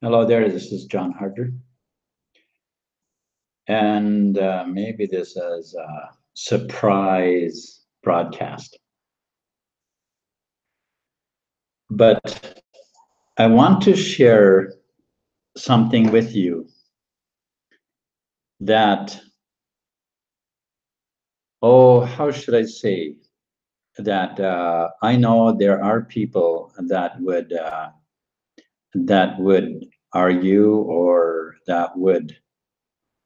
Hello there, this is John Harder. And maybe this is a surprise broadcast. But I want to share something with you that, how should I say? That I know there are people that would argue or that would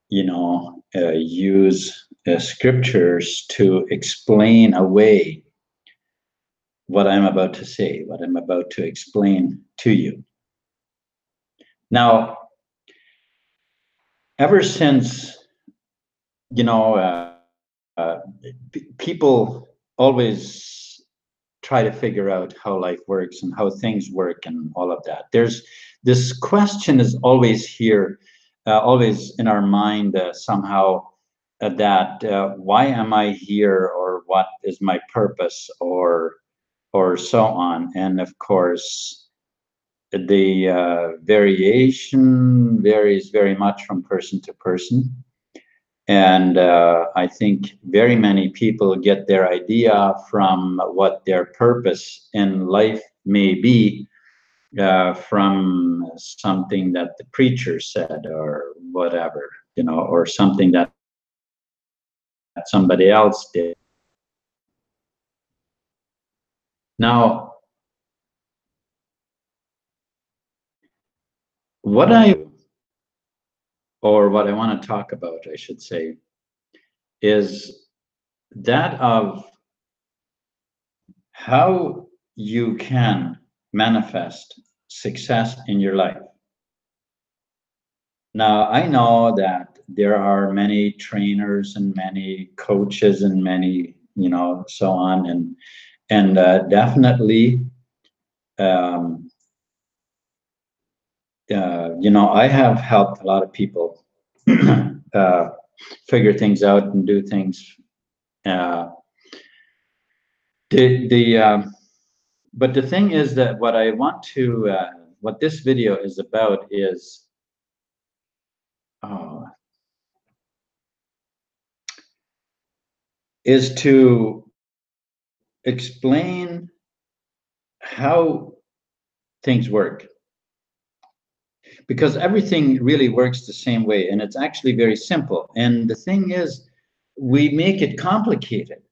use scriptures to explain away what I'm about to say, what I'm about to explain to you. Now, ever since, people always try to figure out how life works and how things work and all of that. There's this question is always here, always in our mind somehow, that why am I here, or what is my purpose, or so on. And of course, the variation varies very much from person to person. And I think very many people get their idea from what their purpose in life may be, from something that the preacher said or whatever, or something that somebody else did. Now, what I want to talk about, I should say, is that of how you can manifest success in your life. Now, I know that there are many trainers and many coaches and many, so on, and definitely, I have helped a lot of people figure things out and do things. But the thing is that what I want to, what this video is about is to explain how things work. Because everything really works the same way, and it's actually very simple. And the thing is, we make it complicated.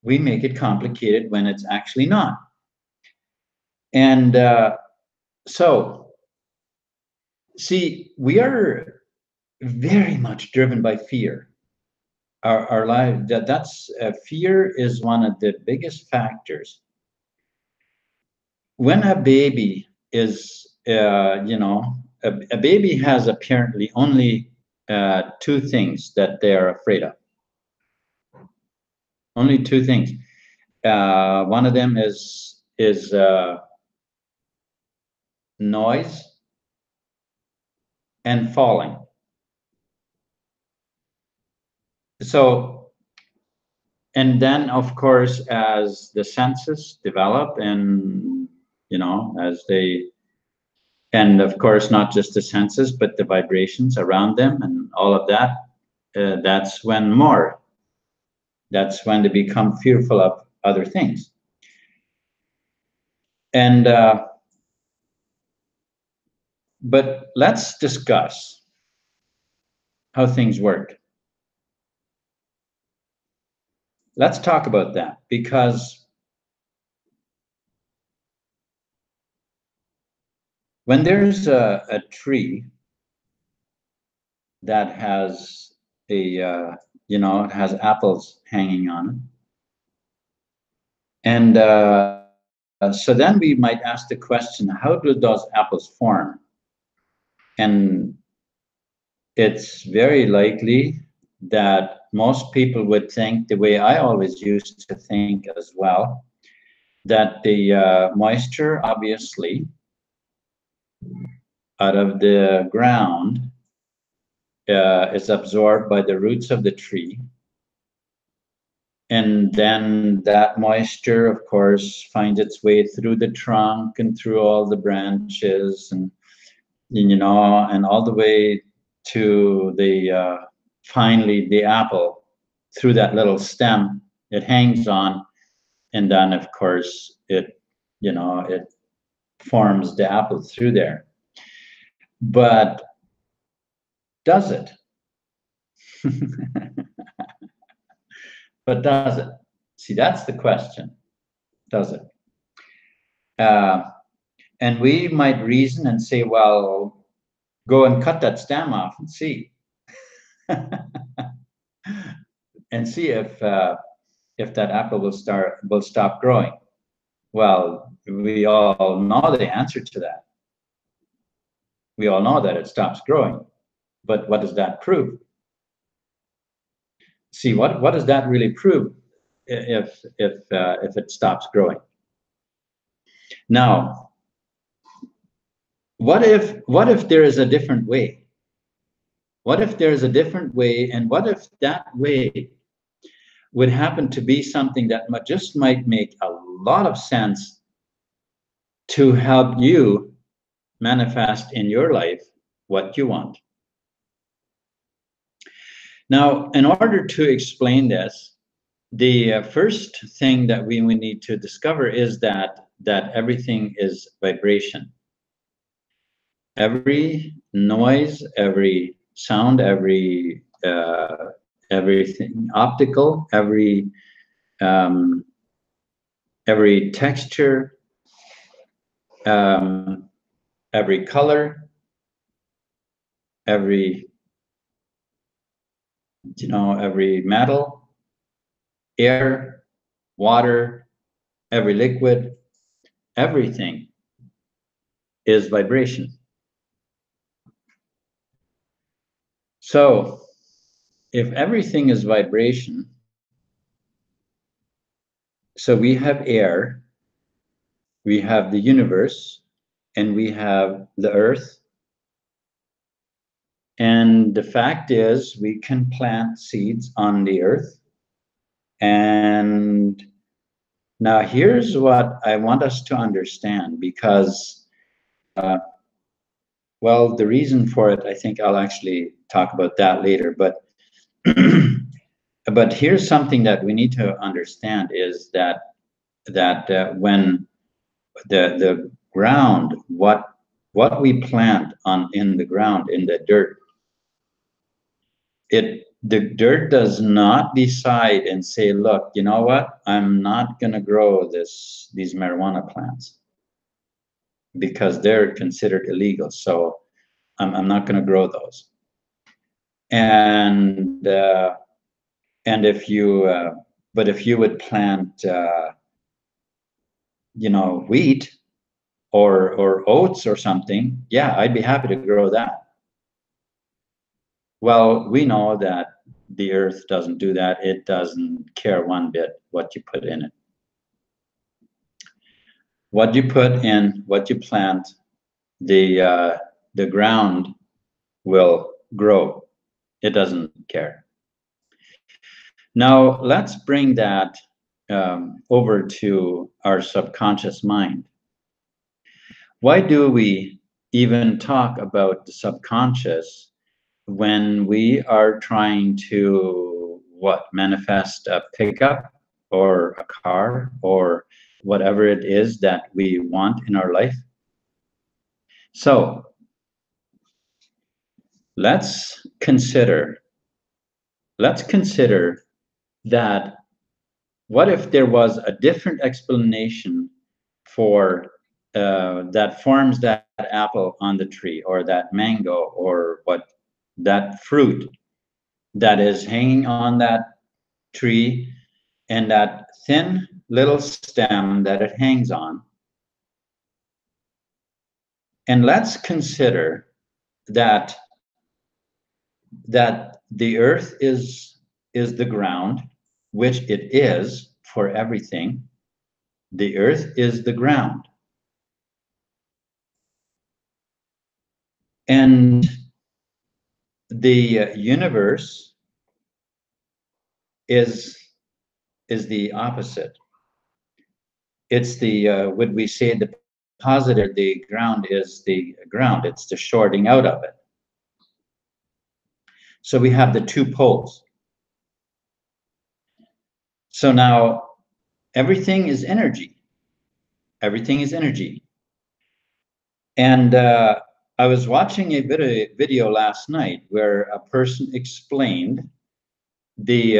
We make it complicated when it's actually not. And so, see, we are very much driven by fear. Our life, that's fear is one of the biggest factors. When a baby is, a baby has apparently only two things that they're afraid of. Only two things. One of them is noise and falling. So, and then of course, as the senses develop, and as they, and of course not just the senses but the vibrations around them and all of that, that's when they become fearful of other things. And but let's discuss how things work. Let's talk about that, because when there's a tree that has it has apples hanging on it, and so then we might ask the question, how do those apples form? And it's very likely that most people would think, the way I always used to think as well, that the moisture, obviously, out of the ground is absorbed by the roots of the tree. And then that moisture, of course, finds its way through the trunk and through all the branches, and and all the way to the finally the apple through that little stem it hangs on, and then of course it forms the apple through there. But does it? But does it? See, that's the question. Does it? And we might reason and say, well, go and cut that stem off and see. And see if that apple will stop growing. Well, we all know the answer to that. We all know that it stops growing. But what does that prove? See, what does that really prove if it stops growing? Now, what if there is a different way? What if there is a different way, and what if that way would happen to be something that just might make a lot of sense to help you manifest in your life what you want? Now, in order to explain this, the first thing that we need to discover is that everything is vibration. Every noise, every sound, everything optical, every texture, every color, every metal, air, water, every liquid, everything is vibration. So if everything is vibration, so we have air, we have the universe, and we have the earth. And the fact is, we can plant seeds on the earth. And now here's what I want us to understand, because, well, the reason for it, I think I'll actually talk about that later. But but here's something that we need to understand is that when the ground, what we plant in the ground, in the dirt, the dirt does not decide and say, look, you know what, I'm not going to grow these marijuana plants because they're considered illegal, so I'm not going to grow those. And if you but if you would plant wheat or oats or something, yeah, I'd be happy to grow that. Well, we know that the earth doesn't do that. It doesn't care one bit what you put in it. What you put in, what you plant, the ground will grow. It doesn't care. Now, let's bring that over to our subconscious mind. Why do we even talk about the subconscious when we are trying to manifest a pickup or a car or whatever it is that we want in our life? So let's consider that what if there was a different explanation for that forms that apple on the tree, or that mango, or that fruit that is hanging on that tree, and that thin little stem that it hangs on. And let's consider that the earth is the ground, which it is for everything. The earth is the ground. And the universe is the opposite. It's the would we say the positive, the ground is the ground. It's the shorting out of it. So we have the two poles. So now everything is energy. Everything is energy. And I was watching a video last night where a person explained the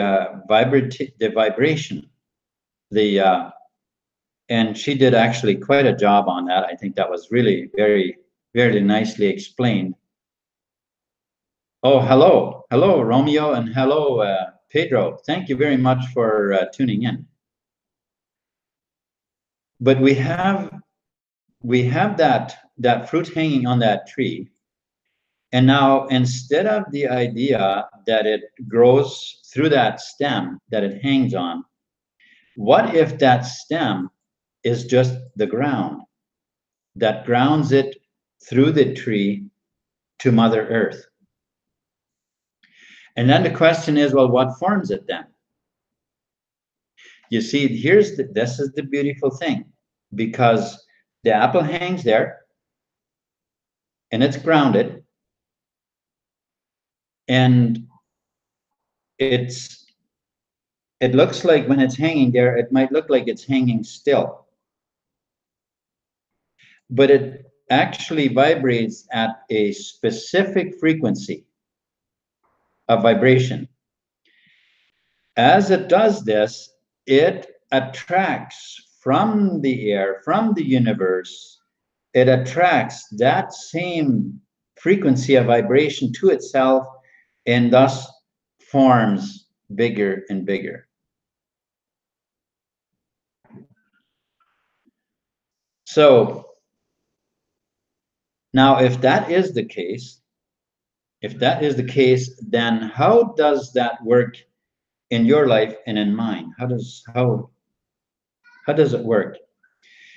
vibration, and she did actually quite a job on that. I think that was really very nicely explained. Oh, hello, Romeo, and hello, Pedro. Thank you very much for tuning in. But we have that fruit hanging on that tree, and now instead of the idea that it grows through that stem that it hangs on, what if that stem is just the ground that grounds it through the tree to Mother Earth? And then the question is, well, what forms it then? You see, this is the beautiful thing, because the apple hangs there and it's grounded, and it looks like when it's hanging there, it might look like it's hanging still, but it actually vibrates at a specific frequency of vibration. As it does this, it attracts from the air, from the universe, it attracts that same frequency of vibration to itself, and thus forms bigger and bigger. So now, if that is the case, then how does that work in your life and in mine? How does it work?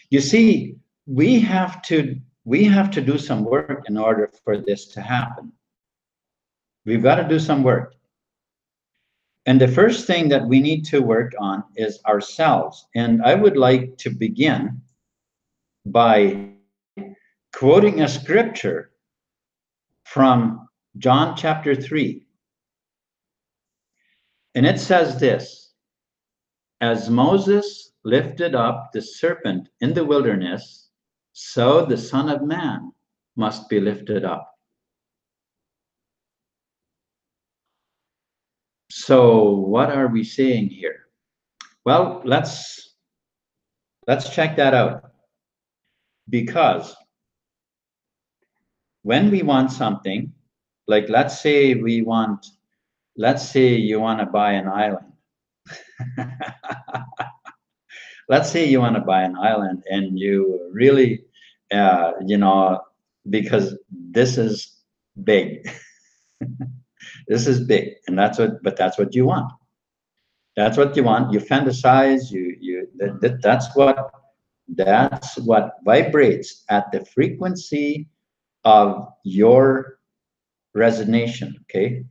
You see, we have to do some work in order for this to happen. We've got to do some work. And the first thing that we need to work on is ourselves. And I would like to begin by quoting a scripture from John chapter 3. And it says this: as Moses lifted up the serpent in the wilderness, so the Son of Man must be lifted up. So what are we saying here? Well, let's check that out. Because when we want something, like let's say you want to buy an island. Let's say you want to buy an island, and you really, because this is big. This is big, and that's what you want. That's what you want. You fantasize. That's what vibrates at the frequency of your resonation. Okay,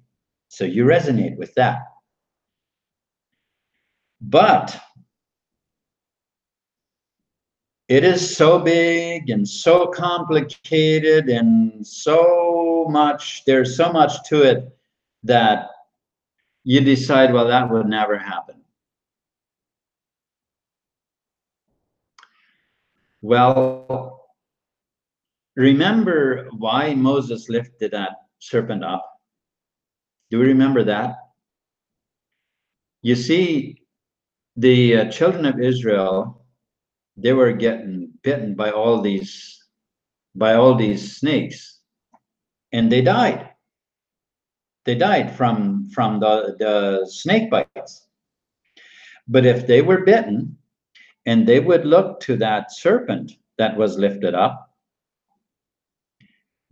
so you resonate with that. But it is so big and so complicated and there's so much to it that you decide, well, that would never happen. Well, remember why Moses lifted that serpent up? Do you remember that? You see, the children of Israel, they were getting bitten by all these snakes, and they died. They died from the snake bites. But if they were bitten and they would look to that serpent that was lifted up,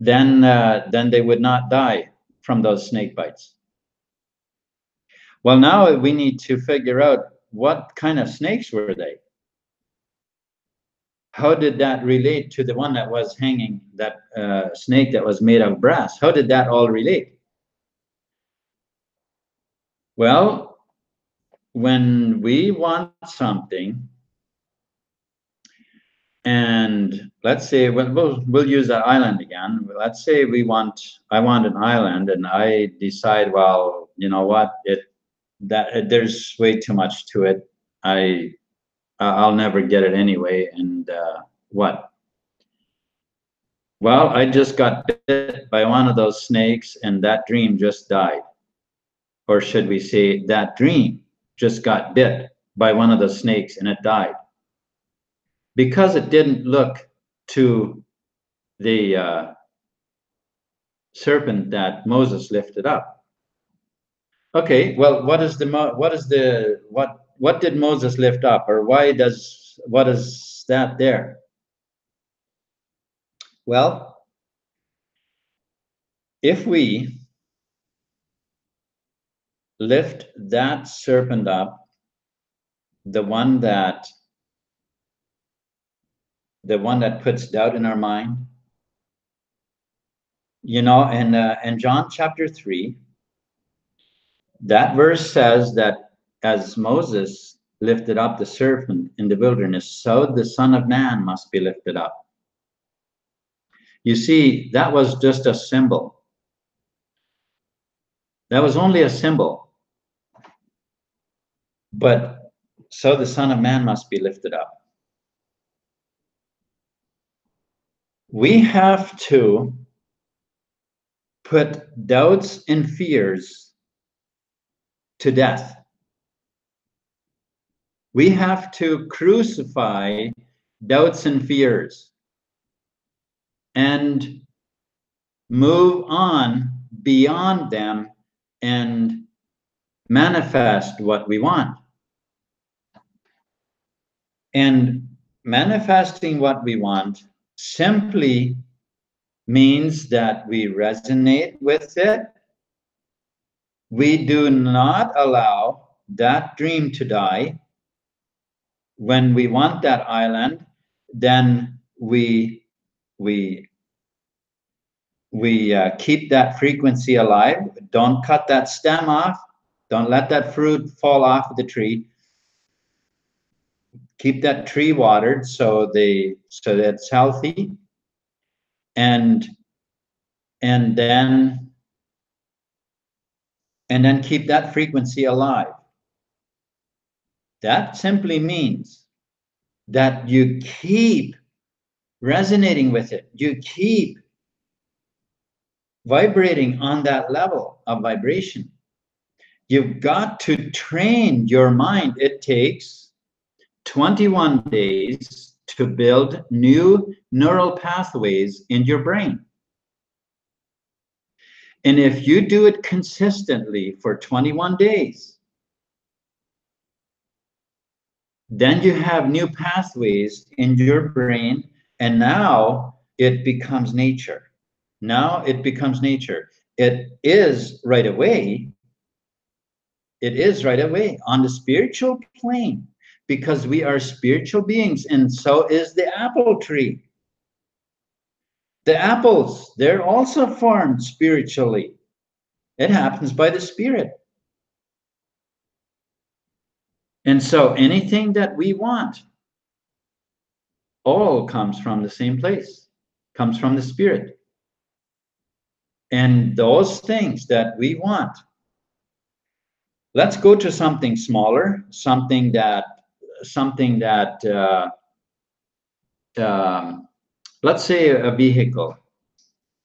then they would not die from those snake bites. Well, now we need to figure out what kind of snakes were they? How did that relate to the one that was hanging, that snake that was made of brass? How did that all relate? Well, when we want something, And let's say we'll use that island again. Let's say I want an island, and I decide, well, you know what, there's way too much to it. I'll never get it anyway. And what? Well, I just got bit by one of those snakes, and that dream just died. Or should we say that dream just got bit by one of the snakes and it died? Because it didn't look to the serpent that Moses lifted up. Okay, well, what did Moses lift up, or what is that there? Well, if we lift that serpent up, the one that puts doubt in our mind, you know, in John chapter 3, that verse says that as Moses lifted up the serpent in the wilderness, so the Son of Man must be lifted up. You see, that was just a symbol. That was only a symbol. But so the Son of Man must be lifted up. We have to put doubts and fears to death. We have to crucify doubts and fears and move on beyond them and manifest what we want. And manifesting what we want simply means that we resonate with it. We do not allow that dream to die. When we want that island, then we keep that frequency alive. Don't cut that stem off. Don't let that fruit fall off of the tree. Keep that tree watered so that it's healthy, and then keep that frequency alive. That simply means that you keep resonating with it. You keep vibrating on that level of vibration. You've got to train your mind. It takes 21 days to build new neural pathways in your brain. And if you do it consistently for 21 days, then you have new pathways in your brain, and now it becomes nature. Now it becomes nature. It is right away. It is right away on the spiritual plane, because we are spiritual beings, and so is the apple tree. The apples, they're also formed spiritually. It happens by the Spirit. And so anything that we want all comes from the same place, comes from the Spirit. And those things that we want, let's go to something smaller, something that let's say a vehicle.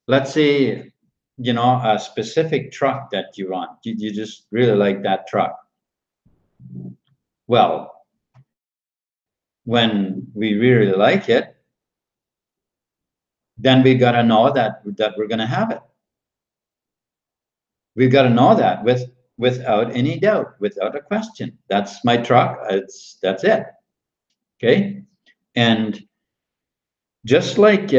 Let's say, you know, a specific truck that you want. You just really like that truck. Well, when we really like it, then we got to know that we're going to have it. We've got to know that without any doubt, without a question. That's my truck. That's it. Okay. And just like,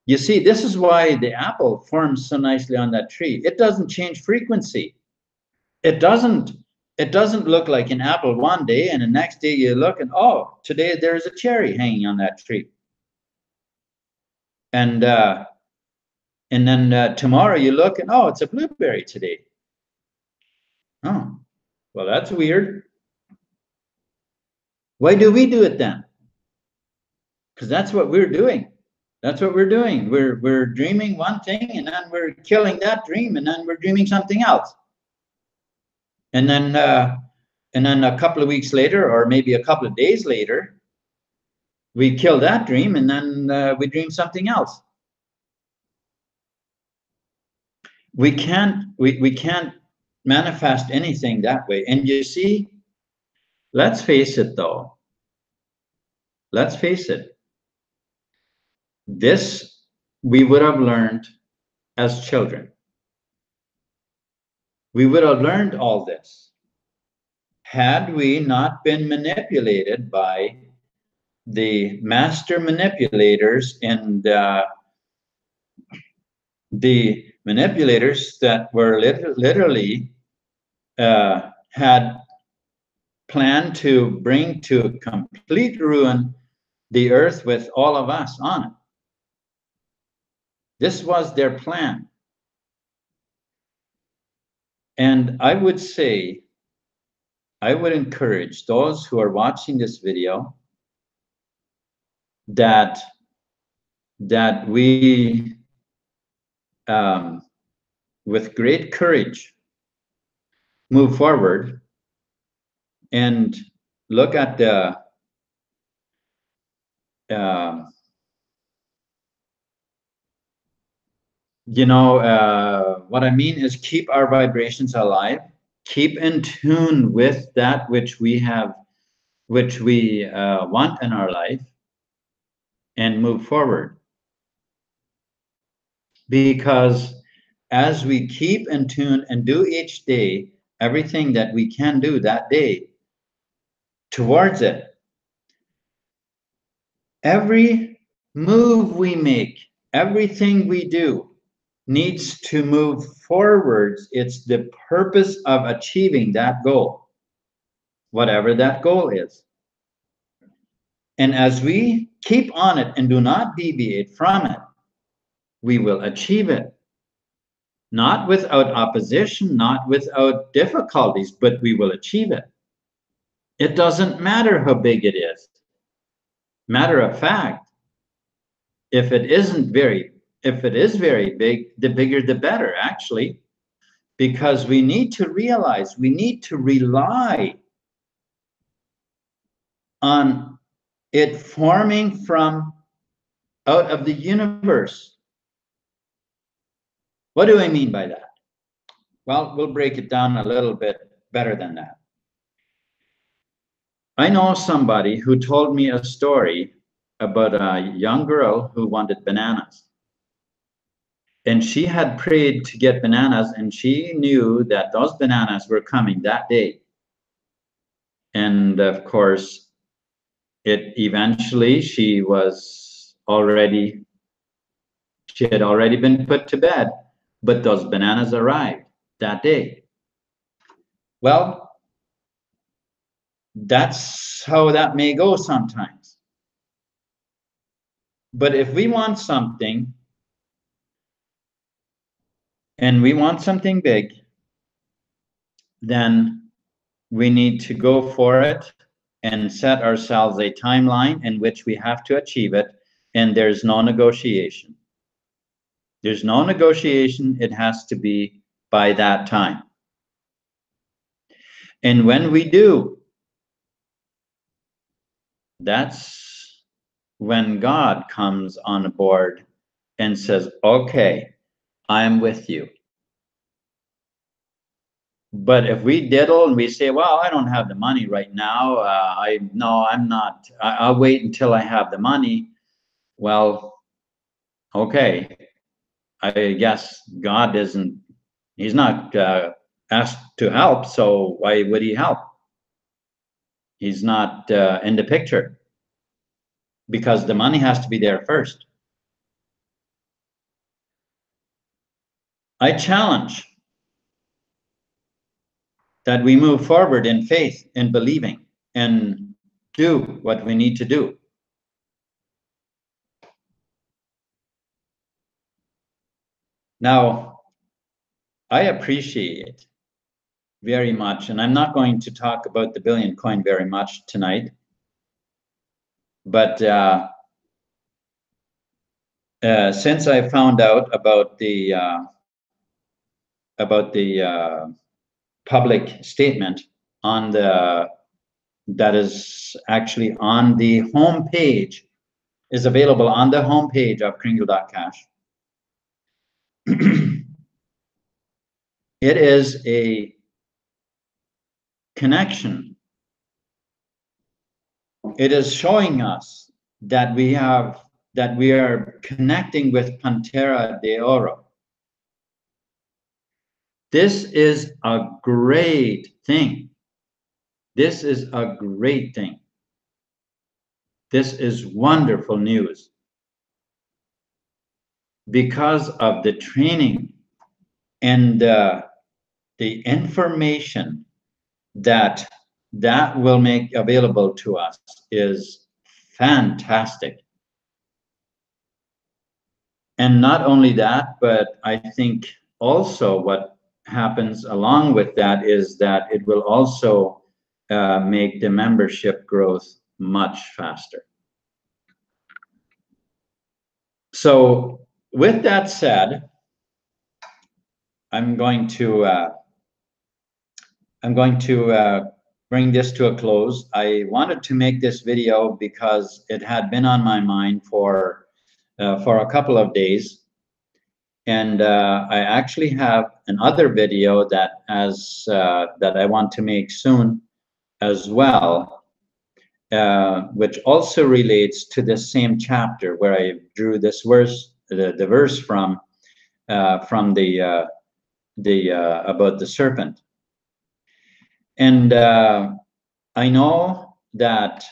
you see, this is why the apple forms so nicely on that tree. It doesn't change frequency. It doesn't look like an apple one day, and the next day you look and, oh, today there's a cherry hanging on that tree. And then tomorrow you look and, oh, it's a blueberry today. Oh, well, that's weird. Why do we do it then? Because that's what we're doing. That's what we're doing. We're dreaming one thing, and then we're killing that dream, and then we're dreaming something else. And then a couple of weeks later, or maybe a couple of days later, we kill that dream, and then we dream something else. We can't manifest anything that way. And you see, let's face it though. Let's face it. This we would have learned as children. We would have learned all this had we not been manipulated by the master manipulators and the manipulators that were literally had planned to bring to complete ruin the earth with all of us on it. This was their plan. And I would say, I would encourage those who are watching this video that we, with great courage, move forward and look at the what I mean is keep our vibrations alive, keep in tune with that which we have, which we want in our life, and move forward. Because as we keep in tune and do each day everything that we can do that day towards it, every move we make, everything we do needs to move forwards. It's the purpose of achieving that goal, whatever that goal is. And as we keep on it and do not deviate from it, we will achieve it. Not without opposition, not without difficulties, but we will achieve it. It doesn't matter how big it is. Matter of fact, if it is very big, the bigger the better, actually, because we need to realize, we need to rely on it forming from out of the universe. What do I mean by that? Well, we'll break it down a little bit better than that. I know somebody who told me a story about a young girl who wanted bananas. And she had prayed to get bananas, and she knew that those bananas were coming that day. And of course, she had already been put to bed, but those bananas arrived that day. Well, that's how that may go sometimes. But if we want something, and we want something big, then we need to go for it and set ourselves a timeline in which we have to achieve it, and there's no negotiation. There's no negotiation. It has to be by that time. And when we do, that's when God comes on board and says, okay, I'm with you. But if we diddle and we say, well, I don't have the money right now, I'm not, I'll wait until I have the money. Well, okay, I guess God he's not asked to help, so why would he help? He's not in the picture, because the money has to be there first. I challenge that we move forward in faith, in believing, and do what we need to do. Now, I appreciate very much, and I'm not going to talk about the BillionCoin very much tonight, but since I found out about the public statement on the that is actually on the home page, is available on the home page of Kringle.cash. It is a connection. It is showing us that we are connecting with Pantera de Oro. This is a great thing. This is a great thing. This is wonderful news because of the training and the information that will make available to us is fantastic. And not only that, but I think also what happens along with that is that it will also make the membership growth much faster. So with that said, I'm going to bring this to a close. I wanted to make this video because it had been on my mind for a couple of days, and I actually have another video that I want to make soon as well, which also relates to the same chapter where I drew this verse, the verse from the about the serpent. And I know that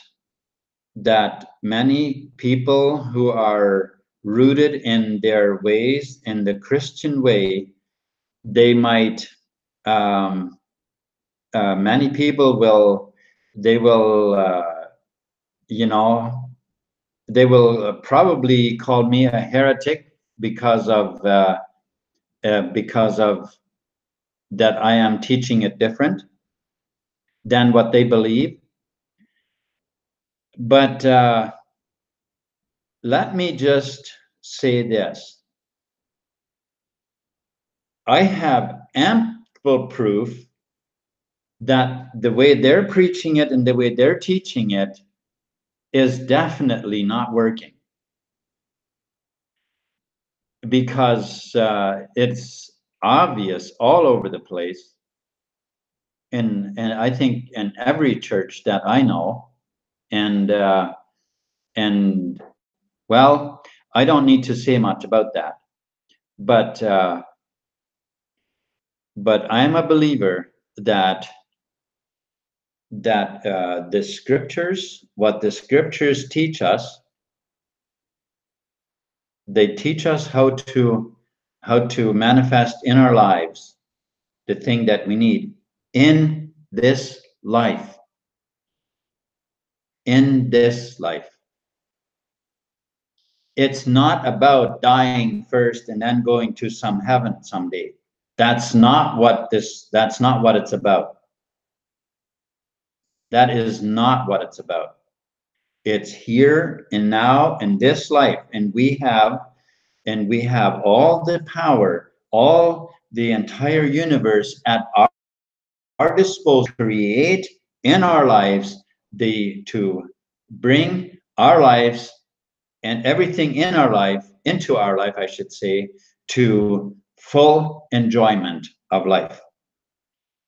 many people who are rooted in their ways, in the Christian way, they might, many people will, they will probably call me a heretic because of that I am teaching it different than what they believe. But let me just say this. I have ample proof that the way they're preaching it and the way they're teaching it is definitely not working, because it's obvious all over the place, and I think in every church that I know, and well, I don't need to say much about that, but I'm a believer that the scriptures, what the scriptures teach us, they teach us how to manifest in our lives the thing that we need in this life. In this life. It's not about dying first and then going to some heaven someday. That's not what it's about. That is not what it's about. It's here and now in this life, and we have all the power, all the entire universe at our disposal to create in our lives, to bring our lives and everything in our life, into our life, I should say, to full enjoyment of life.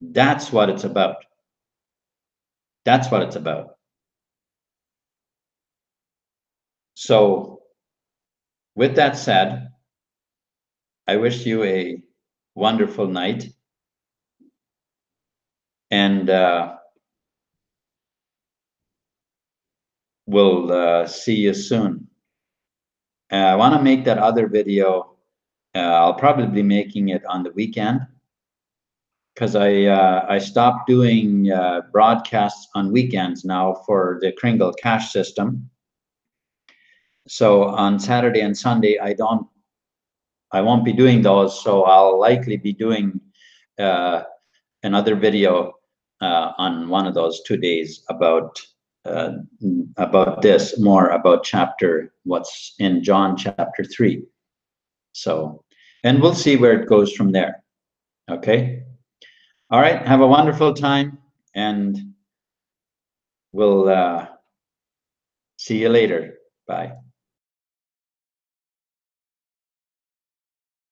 That's what it's about. That's what it's about. So with that said, I wish you a wonderful night, and we'll see you soon. I want to make that other video. I'll probably be making it on the weekend, because I stopped doing broadcasts on weekends now for the Kringle cash system. So on Saturday and Sunday, I won't be doing those. So I'll likely be doing another video on one of those 2 days about about this more about what's in John chapter 3. So, and we'll see where it goes from there. Okay. All right. Have a wonderful time, and we'll see you later. Bye.